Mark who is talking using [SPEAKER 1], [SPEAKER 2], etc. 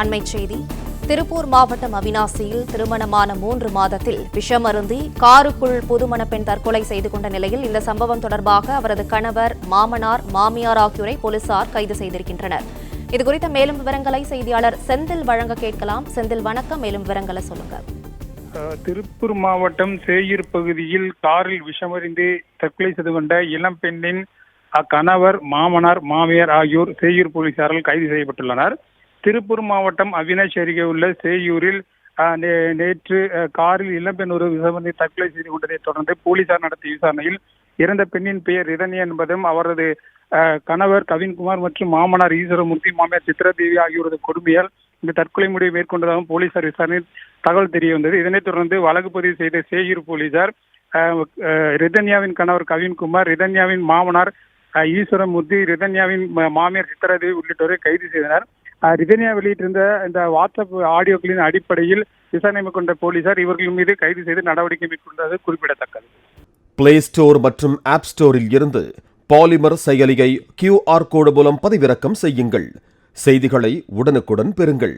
[SPEAKER 1] அண்மைச் செய்தி. திருப்பூர் மாவட்டம் அவிநாசியில் திருமணமான 3 மாதத்தில் விஷமருந்தி காருக்குள் புதுமண பெண் தற்கொலை செய்து கொண்ட நிலையில் இந்த சம்பவம் தொடர்பாக அவரது கணவர், மாமனார், மாமியார் ஆகியோரை போலீசார் கைது செய்திருக்கின்றனர். இதுகுறித்த மேலும் விவரங்களை செய்தியாளர் செந்தில் வழங்க கேட்கலாம். செந்தில், வணக்கம். மேலும் விவரங்களை சொல்லுங்க.
[SPEAKER 2] திருப்பூர் மாவட்டம் சேயூர் பகுதியில் காரில் விஷமறிந்து தற்கொலை செய்து கொண்ட இளம் பெண்ணின் கணவர், மாமனார், மாமியார் ஆகியோர் சேயூர் போலீசாரால் கைது செய்யப்பட்டுள்ளனர். திருப்பூர் மாவட்டம் அவினாசி அருகே உள்ள சேயூரில் நேற்று காரில் இளம்பெண் ஒரு விஷமறிந்து தற்கொலை செய்து கொண்டதை தொடர்ந்து போலீசார் நடத்திய விசாரணையில் இறந்த பெண்ணின் பெயர் ரிதன்யா என்பதும் அவரது கணவர் கவின்குமார் மற்றும் மாமனார் ஈஸ்வரமூர்த்தி, மாமியார் சித்ராதேவி ஆகியோரது கொடுமையால் இந்த தற்கொலை முடிவை மேற்கொண்டதாகவும் போலீசார் விசாரணையில் தகவல் தெரிய வந்தது. இதனைத் தொடர்ந்து வழக்கு பதிவு செய்த சேயூர் போலீசார் ரிதன்யாவின் கணவர் கவின்குமார், ரிதன்யாவின் மாமனார் ஈஸ்வரமூர்த்தி, ரிதன்யாவின் மாமியார் சித்ராதேவி உள்ளிட்டோரை கைது செய்தனர். ரிதன்யா வெளியிட்டிருந்த இந்த வாட்ஸ்அப் ஆடியோக்களின் அடிப்படையில் விசாரணை மேற்கொண்ட போலீசார் இவர்கள் மீது கைது செய்து நடவடிக்கை மேற்கொண்டது குறிப்பிடத்தக்கது.
[SPEAKER 3] பிளே ஸ்டோர் மற்றும் ஆப் ஸ்டோரில் இருந்து பாலிமர் செயலியை QR கோடு மூலம் பதிவிறக்கம் செய்யுங்கள். செய்திகளை உடனுக்குடன் பெறுங்கள்.